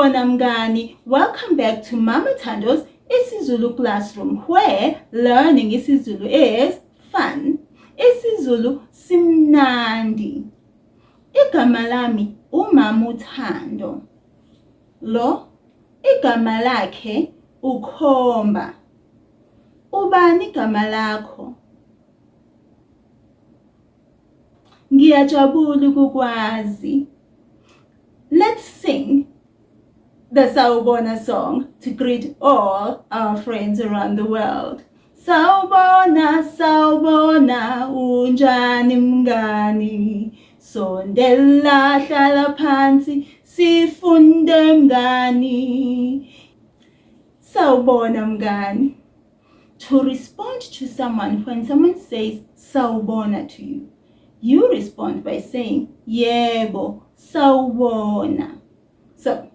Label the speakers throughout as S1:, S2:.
S1: Sawubona mngani, welcome back to Mama Thando's isiZulu classroom, where learning isiZulu is fun. isiZulu simnandi. Igama lami uMama Thando. Lo igama lakhe ukhomba. Ubani igama lakho? Ngiyajabula ukukwazi. Let's sing the Sawubona song to greet all our friends around the world. Sawubona, sawubona, unjani mngani? Sondela hlala phansi, sifunde mngani. Sawubona mngani. To respond to someone when someone says sawubona to you, you respond by saying yebo, sawubona. So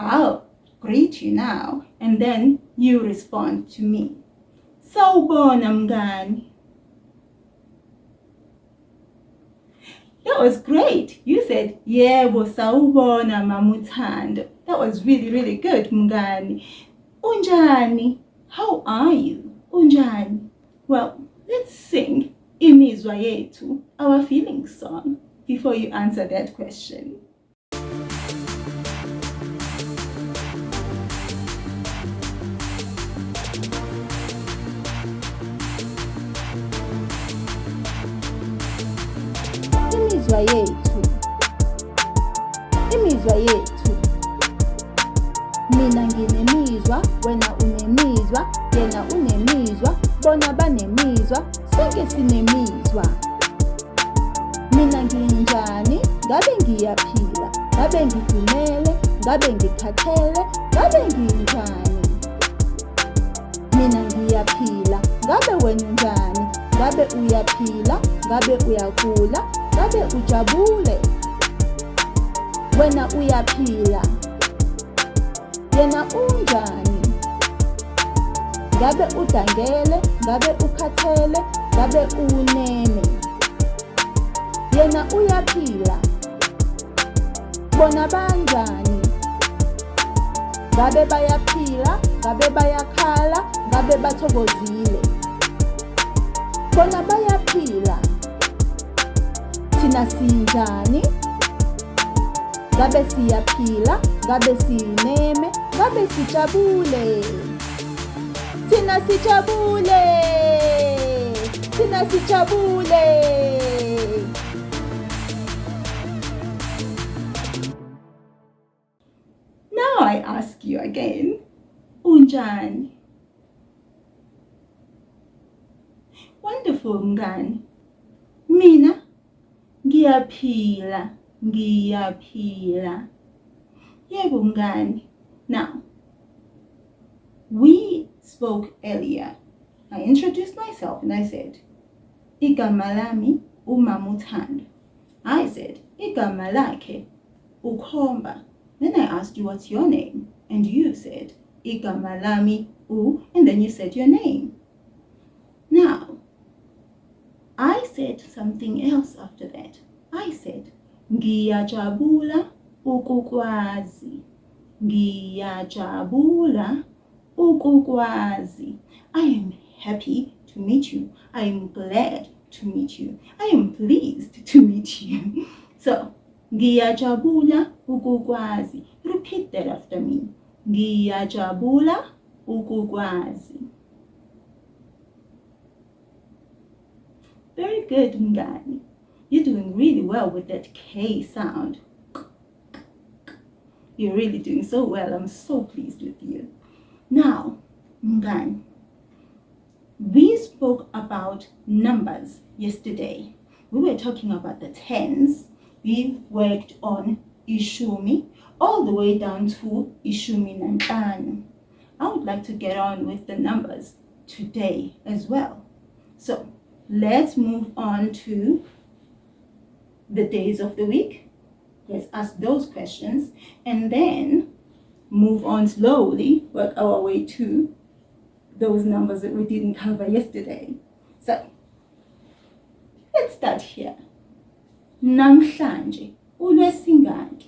S1: I'll greet you now, and then you respond to me. Sawubona mngani. That was great. You said yebo, sawubona Mama Thando. That was really good mngani. Unjani? How are you? Unjani? Well, let's sing imizwa yethu, our feelings song, before you answer that question. Imizwa yethu. Imizwa yethu. Mina nginemizwa, wena unemizwa, yena unemizwa, bona banemizwa, sonke sinemizwa. Mina nginjani, ngabe ngiyaphila, ngabe ngidumele, ngabe ngikhathele, ngabe nginjani. Mina ngiyaphila, ngabe wena unjani, ngabe uyaphila, ngabe uyagula, ngabe ujabule. Wena uyaphila, yena unjani. Ngabe udangele, ngabe ukhathele, ngabe uneme. Yena uyaphila, bona banjani. Ngabe bayaphila, ngabe bayakhala, ngabe bathokozile. Bona bayaphila, thina sinjani. Ngabe siyaphila, ngabe sineme, ngabe sijabule. Thina sijabule, thina sijabule. Now I ask you again, unjani? Wonderful mngani. Mina ngiyaphila, ngiyaphila. Yebo mngani. Now, we spoke earlier. I introduced myself and I said, igama lami uMama Thando. I said, igama lakhe ukhomba. Then I asked you, what's your name? And you said, igama lami u, and then you said your name. Now, I said something else after that. I said, ngiyajabula ukukwazi. Ngiyajabula ukukwazi. I am happy to meet you. I am glad to meet you. I am pleased to meet you. So, ngiyajabula ukukwazi. Repeat that after me. Ngiyajabula ukukwazi. Very good, mngani. You're doing really well with that K sound. You're really doing so well. I'm so pleased with you. Now, mngani, we spoke about numbers yesterday. We were talking about the tens. We worked on ishumi all the way down to ishumi nanhlanu. I would like to get on with the numbers today as well. So let's move on to the days of the week. Let's ask those questions and then move on slowly, work our way to those numbers that we didn't cover yesterday. So let's start here. Namhlanje uLwesine.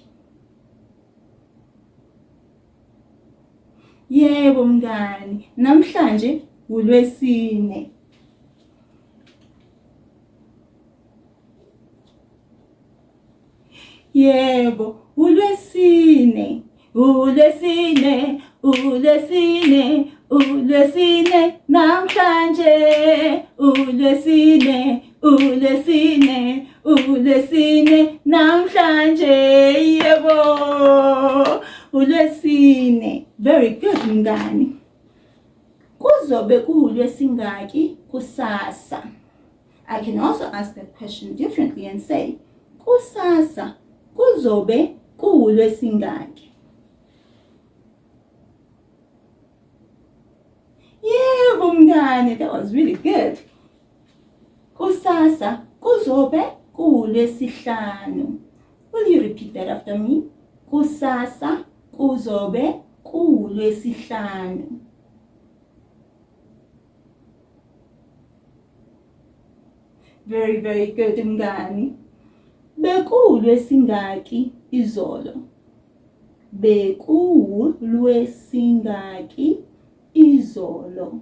S1: Yebo mngani, namhlanje uLwesine. Yebo, uLwesine. uLwesine, uLwesine, uLwesine, namhlanje. uLwesine, uLwesine, uLwesine, namhlanje. Yebo, uLwesine. Very good mngani. Kuzobe kuLwesingaki kusasa? I can also ask that question differently and say, kusasa kuzobe kuLwesingaki? Yebo mngani, that was really good. Kusasa kuzobe kuLwesihlanu. Will you repeat that after me? Kusasa kuzobe kuLwesihlanu. Very, very good mngani. BekuLwesingaki izolo? BekuLwesingaki izolo?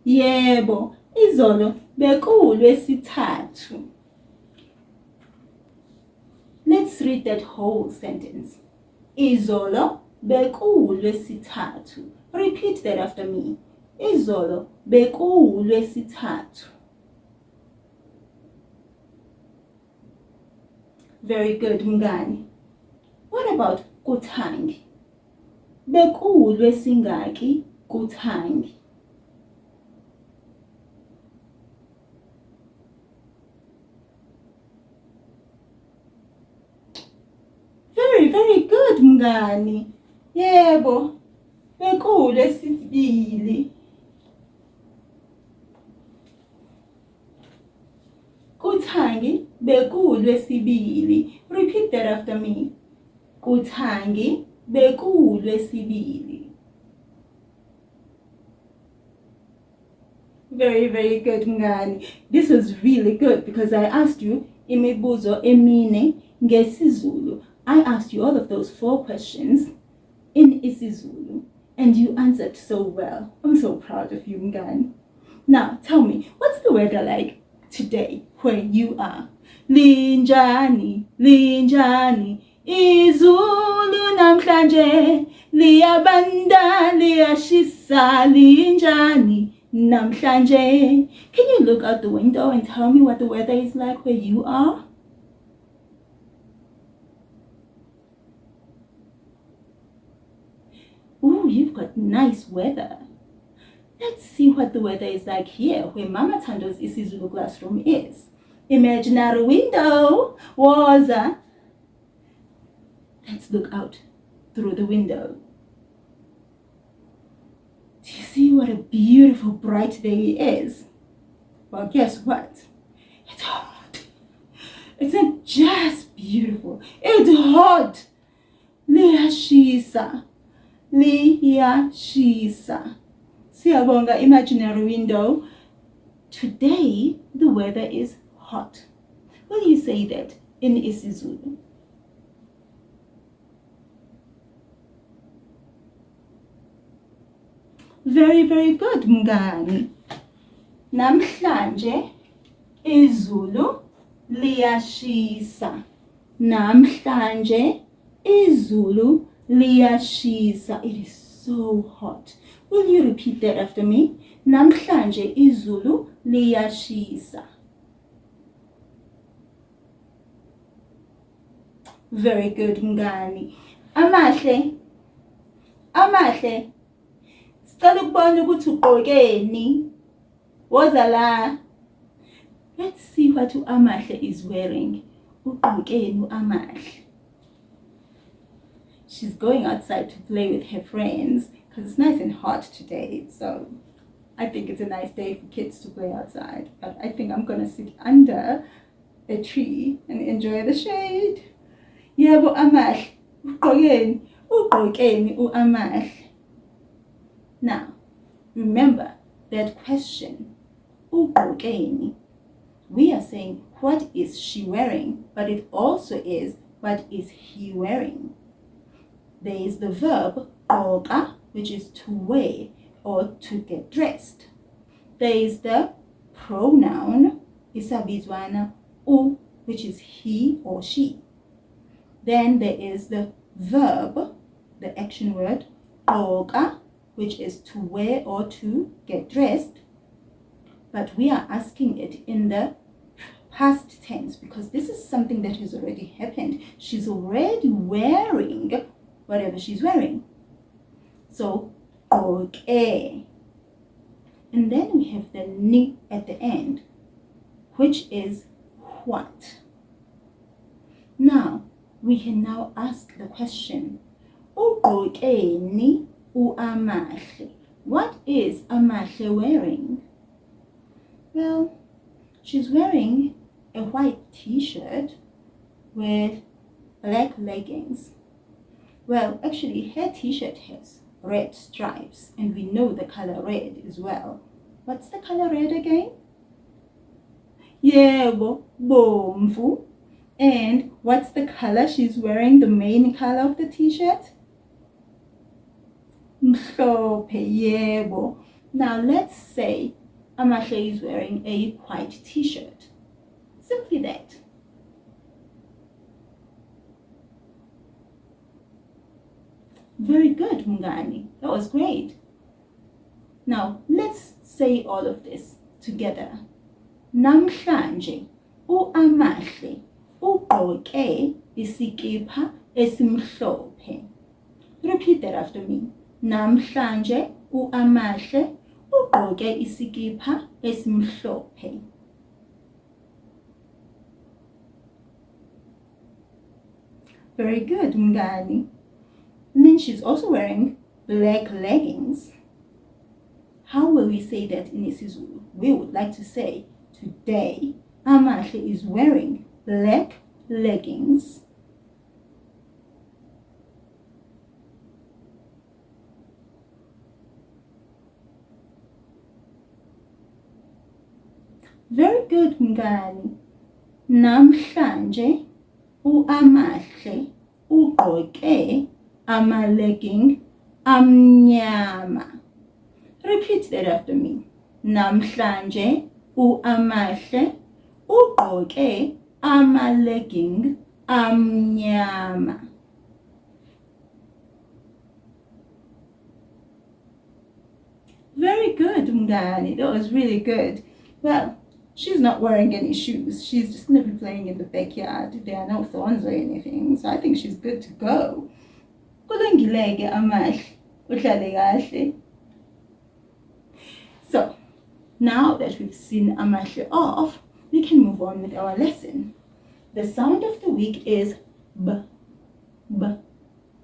S1: Yebo, izolo bekuLwesithathu. Let's read that whole sentence. Izolo bekuLwesithathu. Repeat that after me. Izolo bekuLwesithathu. Very good mngani. What about kuthangi? BekuLwesingaki kuthangi? Very, very good mngani. Yebo, bekuLwesibili. Kuthangi bekuLwesibili. Repeat that after me. Kuthangi bekuLwesibili. Very, very good mngani. This was really good because I asked you imibuzo emine ngesiZulu. I asked you all of those 4 questions in isiZulu and you answered so well. I'm so proud of you mngani. Now tell me, what's the weather like today where you are? Linjani, linjani, izulu namhlanje, liyabanda, liyashisa, linjani namhlanje. Can you look out the window and tell me what the weather is like where you are? Ooh, you've got nice weather. Let's see what the weather is like here where Mama Thando's isiZulu classroom is. Imaginary window, waza. Let's look out through the window. Do you see what a beautiful bright day it is? Well, guess what? It's hot. It's not just beautiful, it's hot. Liyashisa. Liyashisa. Siyabonga, imaginary window. Today, the weather is hot. Will you say that in isiZulu? Very, very good, mngani. Namhlanje, izulu liyashisa. Namhlanje, izulu liyashisa. It is so hot. Will you repeat that after me? Namhlanje izulu liyashisa. Very good mngani. Amahle. Amahle. Sicela ukubona ukuthi ugqokeni. Woza la. Let's see what uAmahle is wearing. Ugqokeni uAmahle. She's going outside to play with her friends because it's nice and hot today. So I think it's a nice day for kids to play outside. But I think I'm going to sit under a tree and enjoy the shade. Yebo Amahle. Ugqokeni. Ugqokeni uAmahle. Now, remember that question. Ugqokeni. we are saying, what is she wearing? But it also is, what is he wearing? There is the verb gqoka, which is to wear or to get dressed. There is the pronoun isabizwana u, which is he or she. Then there is the verb, the action word gqoka, which is to wear or to get dressed. But we are asking it in the past tense because this is something that has already happened. She's already wearing whatever she's wearing. So, okay. And then we have the ni at the end, which is what. Now, we can now ask the question, ugqokeni uAmahle? What is Amahle wearing? Well, she's wearing a white t-shirt with black leggings. Well, actually, her t-shirt has red stripes, and we know the color red as well. What's the color red again? Yebo, bomvu. And what's the color she's wearing, the main color of the t-shirt? Mhlophe, yebo. Now let's say Amahle is wearing a white t-shirt. Simply that. Very good, Mngani. That was great. Now, let's say all of this together. Namhlanje, uAmahle ugqoke isikipha esimhlophe. Repeat that after me. Namhlanje, uAmahle ugqoke isikipha esimhlophe. Very good, Mngani. And then she's also wearing black leggings. How will we say that in isiZulu? We would like to say, today, Amahle is wearing black leggings. Very good, Mngani. Namhlanje, uAmahle ugqoke ama-legging amnyama. Repeat that after me. Namhlanje, uAmahle ugqoke ama-legging amnyama. Very good, Mngani. That was really good. Well, she's not wearing any shoes. She's just going to be playing in the backyard. There are no thorns or anything, so I think she's good to go. Kulungile-ke Amahle, uhlale kahle. So, now that we've seen Amahle off, we can move on with our lesson. The sound of the week is b, b,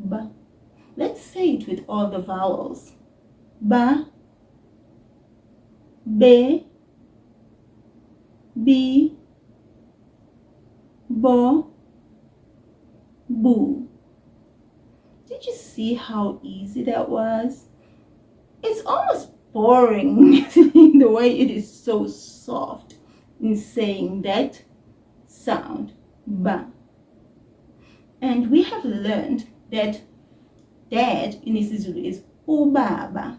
S1: b. Let's say it with all the vowels. Ba, be, bi, bo, boo. Did you see how easy that was? It's almost boring the way it is so soft in saying that sound, ba. And we have learned that dad in isiZulu is ubaba.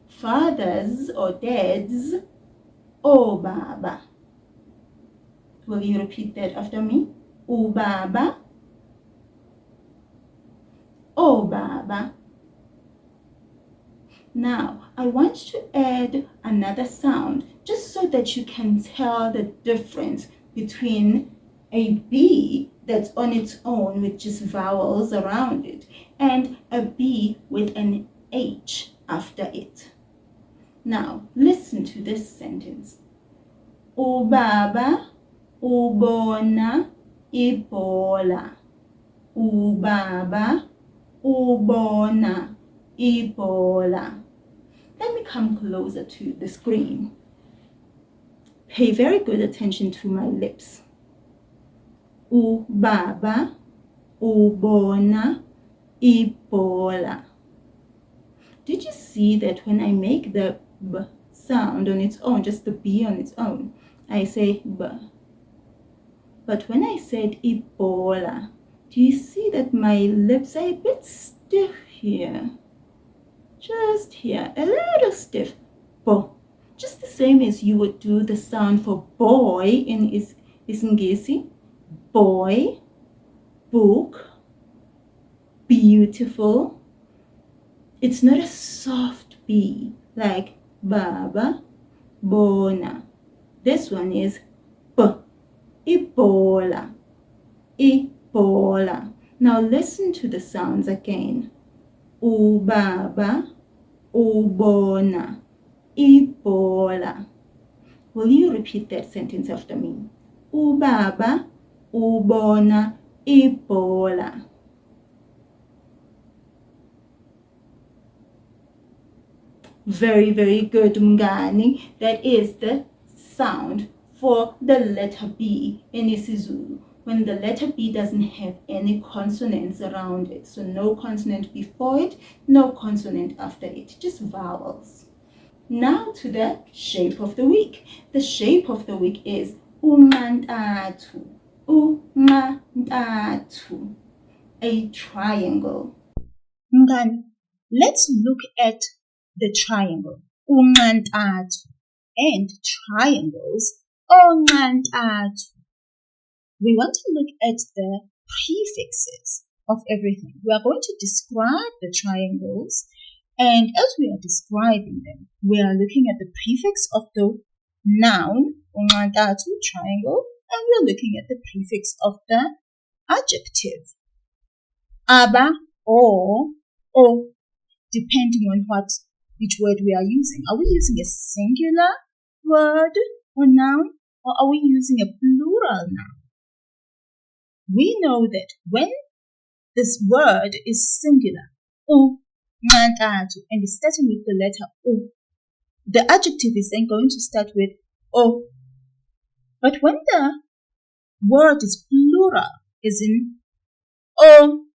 S1: Fathers or dads, obaba. Will you repeat that after me? Ubaba, obaba. Now, I want to add another sound just so that you can tell the difference between a B that's on its own with just vowels around it and a B with an H after it. Now, listen to this sentence. Ubaba ubona ibhola. Ubaba ubona ibhola. Let me come closer to the screen. Pay very good attention to my lips. Ubaba ubona ibhola. Did you see that when I make the B sound on its own, just the B on its own, I say B. But when I said Ebola, do you see that my lips are a bit stiff here? Just here, a little stiff. Bo. Just the same as you would do the sound for boy in isiNgisi. Boy, book, beautiful. It's not a soft B like baba, bona. This one is B. Ebola. Ebola. Now listen to the sounds again. Ubaba, ubona, Ebola. Will you repeat that sentence after me? Ubaba, ubona, Ebola. Very, very good, Mngani. That is the sound for the letter B in isiZulu. When the letter B doesn't have any consonants around it. So no consonant before it, no consonant after it, just vowels. Now to the shape of the week. The shape of the week is unqantathu. Unqantathu. A triangle. Mngani, let's look at the triangle. Unqantathu and triangles. Onqantathu. We want to look at the prefixes of everything. We are going to describe the triangles, and as we are describing them, we are looking at the prefix of the noun, unqantathu, triangle, and we are looking at the prefix of the adjective, aba, or, depending on which word we are using. Are we using a singular word or noun, or are we using a plural noun? We know that when this word is singular, unqantathu, and is starting with the letter O, the adjective is then going to start with O. But when the word is plural, as in O,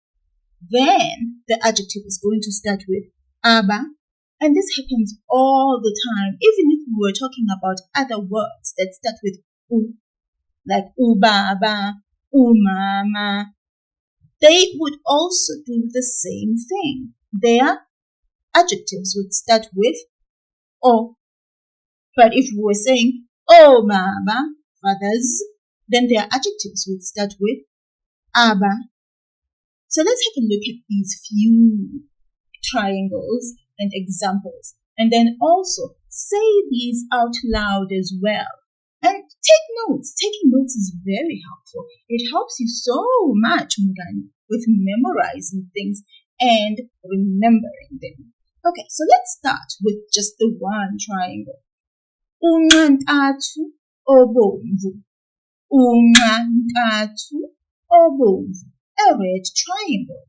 S1: then the adjective is going to start with aba. And this happens all the time, even if we were talking about other words that start with U, like ubaba, umama. They would also do the same thing. Their adjectives would start with O. But if we were saying, oh mama, fathers, then their adjectives would start with aba. So let's have a look at these few triangles and examples. And then also say these out loud as well. And take notes. Taking notes is very helpful. It helps you so much, Mngani, with memorizing things and remembering them. Okay, so let's start with just the one triangle. Unqantathu obomvu. Unqantathu obomvu. A red triangle.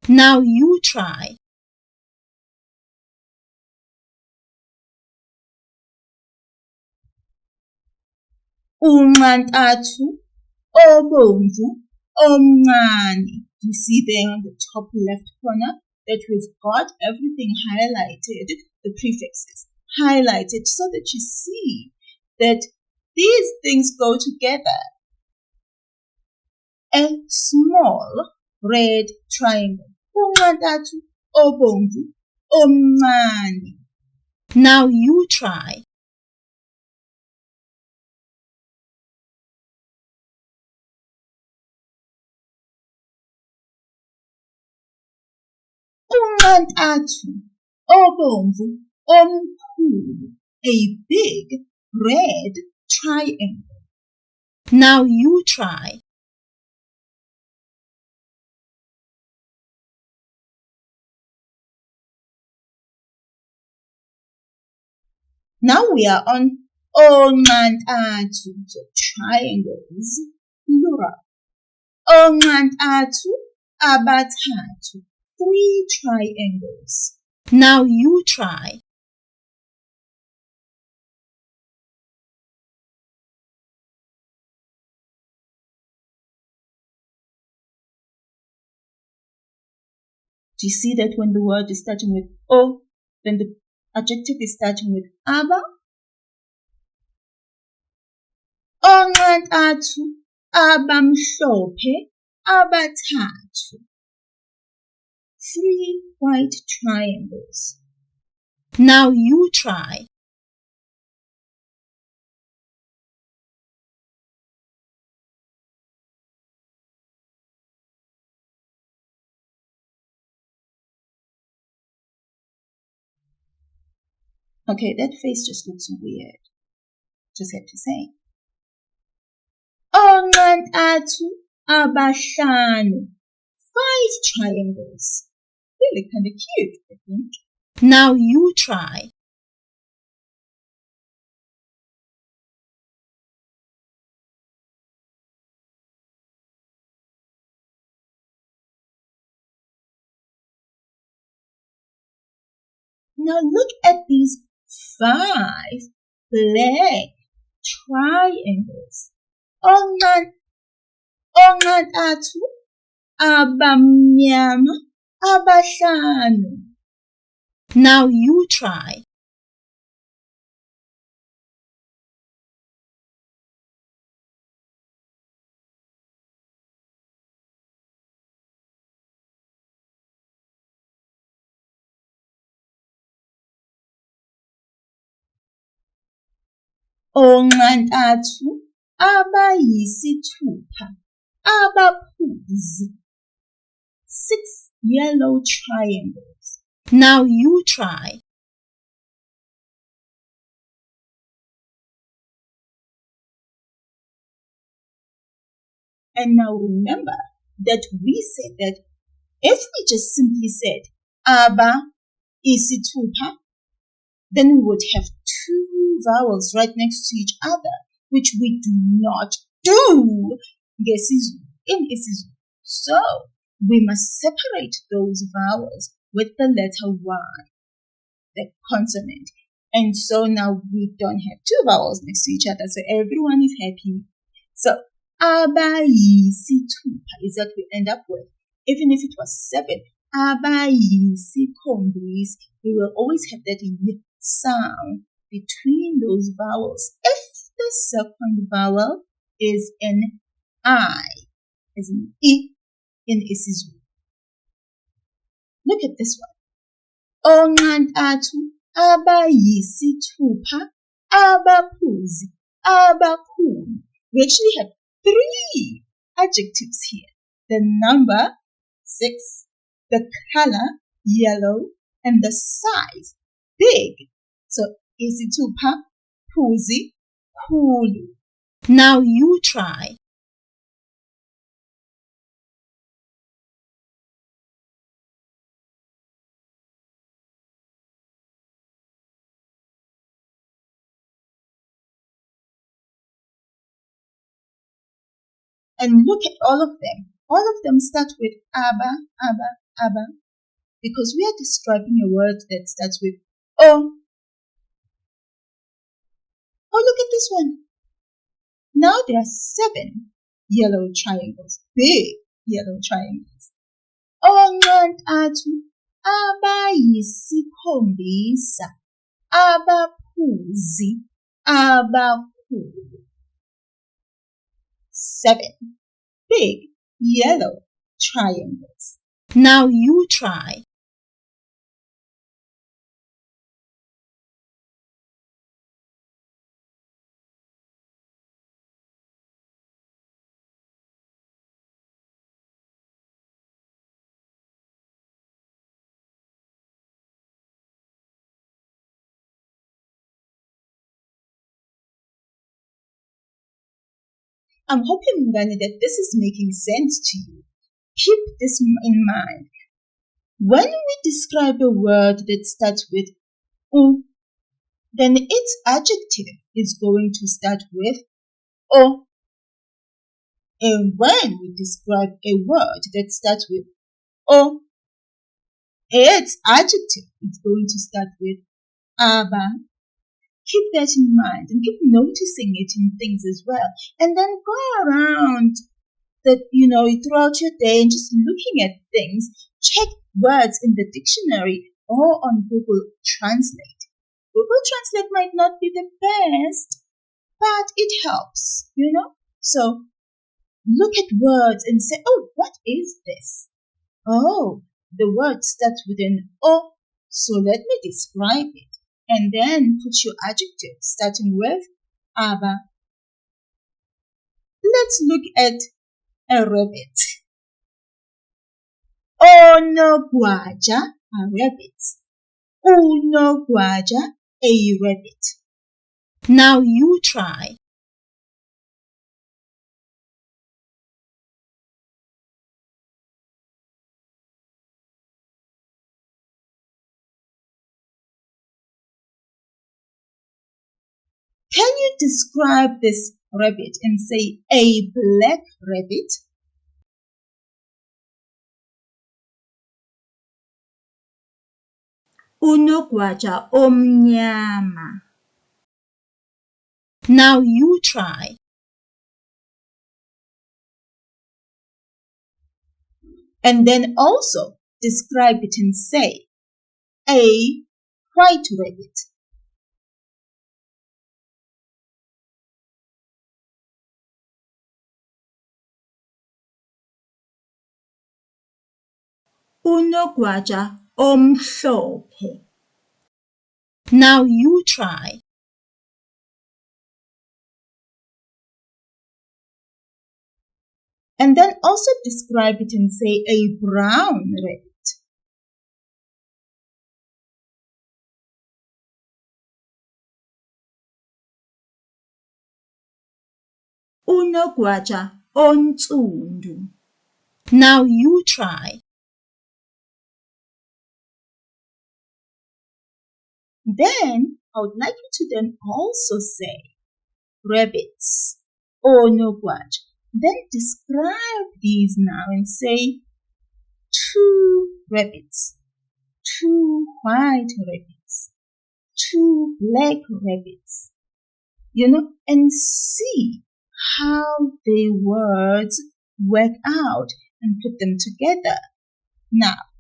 S1: Now you try. Unqantathu obomvu omncane. You see there on the top left corner that we've got everything highlighted, the prefixes highlighted, so that you see that these things go together. A small red triangle. Unqantathu obomvu omncane. Now you try. Unqantathu obomvu omkhulu. A big red triangle. Now you try. Now we are on onqantathu, so triangles, plural. Onqantathu abathathu, 3 triangles. Now you try. Do you see that when the word is starting with O, then the adjective is starting with aba?
S2: onqantathu abamhlophe abathathu. 3 white triangles.
S1: Now you try.
S2: Okay, that face just looks weird. Just have to say. Onqantathu abahlanu. 5 triangles. Really kind of cute, I think.
S1: Now you try.
S2: Now look at these 5 black triangles. Onqantathu abamnyama abahlanu.
S1: Now you try.
S2: Onqantathu abayisithupha abaphuzi. 6 yellow triangles.
S1: Now you try.
S2: And now remember that we said that if we just simply said aba isithupha, then we would have 2 vowels right next to each other, which we do not do in isiZulu. So we must separate those vowels with the letter Y, the consonant. And so now we don't have 2 vowels next to each other, so everyone is happy. So abayisithupha is what we end up with. Even if it was 7, abayisikhombisa, we will always have that sound between those vowels. If the second vowel is an I, as in I in isiZulu. Look at this one. Onqantathu abayisithupha abaphuzi abakhulu. We actually have 3 adjectives here. The number 6, the color yellow, and the size big. So isithupha, phuzi, khulu.
S1: Now you try.
S2: And look at all of them. All of them start with aba, aba, aba, because we are describing a word that starts with O. Oh, look at this one. Now there are 7 yellow triangles, big yellow triangles. Onqantathu abayisikhombisa abaphuzi abakhulu. 7 big yellow triangles.
S1: Now you try.
S2: I'm hoping, Mngani, that this is making sense to you. Keep this in mind. When we describe a word that starts with U, then its adjective is going to start with O. And when we describe a word that starts with O, its adjective is going to start with aba. Keep that in mind and keep noticing it in things as well. And then go around throughout your day and just looking at things. Check words in the dictionary or on Google Translate. Google Translate might not be the best, but it helps, So look at words and say, oh, what is this? Oh, the word starts with an O, so let me describe it. And then put your adjective starting with aba. Let's look at a rabbit. Onogwaja, a rabbit. Unogwaja, a rabbit. Now you try. Can you describe this rabbit and say a black rabbit?
S1: Unogwaja omnyama. Now you try.
S2: And then also describe it and say a white rabbit.
S1: Unogwaja omhlophe. Now you try.
S2: And then also describe it and say a brown rabbit.
S1: Unogwaja onsundu. Now you try.
S2: Then I would like you to then also say rabbits onogwaja. Then describe these now and say 2 rabbits, 2 white rabbits, 2 black rabbits, and see how the words work out and put them together. Now,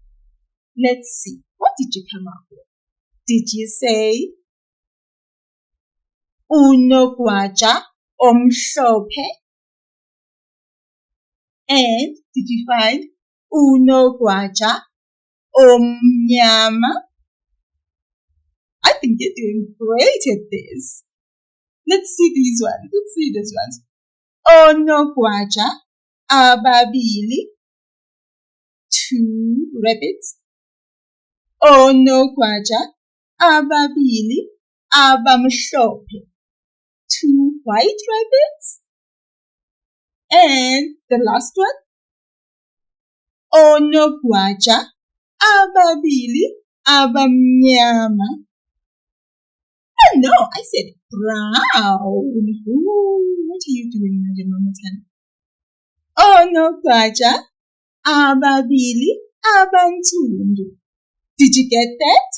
S2: let's see. What did you come up with? Did you say unogwaja omhlophe? And did you find unogwaja omnyama? I think you're doing great at this. Let's see these ones. Onogwaja ababili, 2 rabbits. Onogwaja ababili abamhlophe, 2 white rabbits. And the last one, onogwaja ababili abamnyama. Oh no, I said brown. Ooh, what are you doing, Mama Thando? Onogwaja ababili abansundu. Did you get that?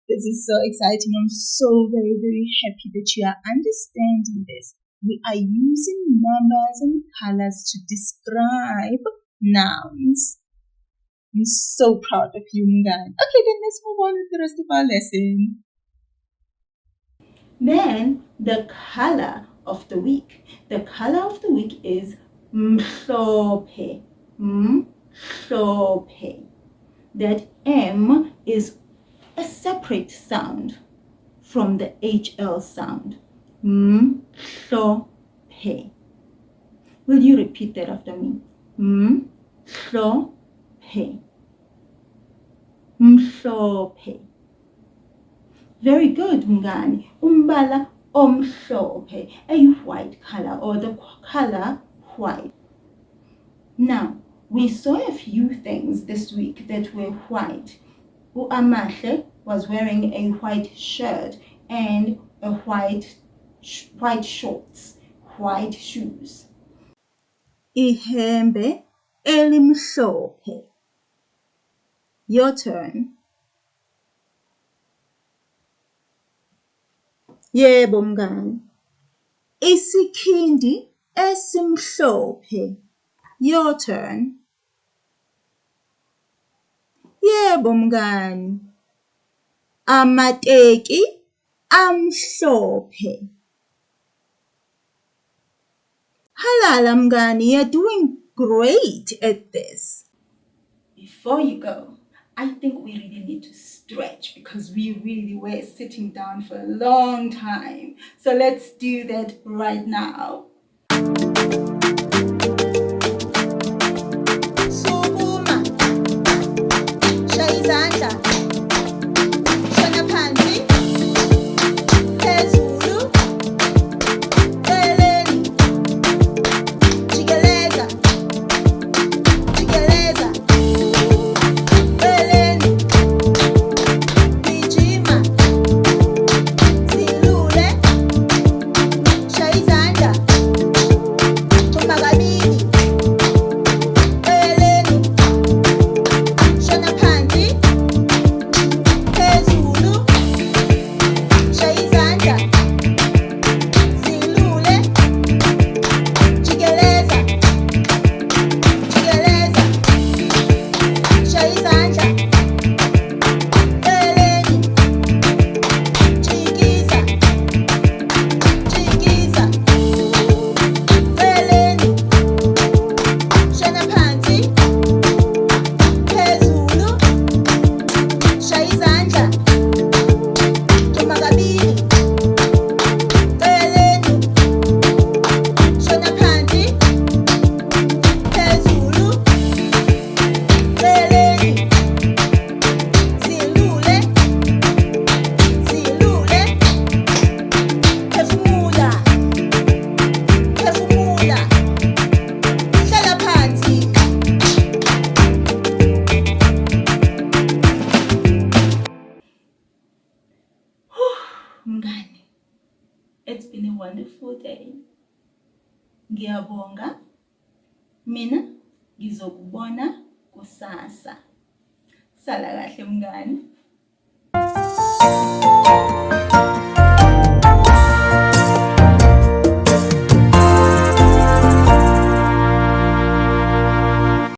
S2: This is so exciting. I'm so very, very happy that you are understanding this. We are using numbers and colors to describe nouns. I'm so proud of you, Mngani. Okay, then let's move on with the rest of our lesson.
S1: Then the color of the week. The color of the week is Mhlophe. Mhlophe. That M is a separate sound from the HL sound. Mhlophe. Will you repeat that after me? Mhlophe. Mhlophe. Very good, Mngani. Umbala omhlophe, a white color, or the color white. Now, we saw a few things this week that were white. Amahle was wearing a white shirt and a white shorts, white shoes. Ihembe elimhlophe. Your turn. Yebo mngani. Isikhindi esimhlophe. Your turn. Yebo mngani. Amateki amhlophe.
S2: Halala mngani, you're doing great at this.
S1: Before you go, I think we really need to stretch because we really were sitting down for a long time. So let's do that right now.
S2: Sukuma, shaya izandla, shona phansi, phezulu, celeni, jikeleza, jikeleza, celeni, gijima, zilule, shaya izandla, thumba kabili, celeni, shona phansi, phezulu, shaya izandla, zilule, jikeleza, jikeleza, shaya izandla, celeni, jikiza, jikiza, celeni, shona phansi, phezulu, shaya izandla, thumba kabili, celeni, shona phansi, phezulu, celeni, zilule, zilule, phefumula, phefumula, hlala phansi.
S1: Mngani, it's been a wonderful day. Ngiyabonga. Mina ngizokubona kusasa. Sala kahle mngani.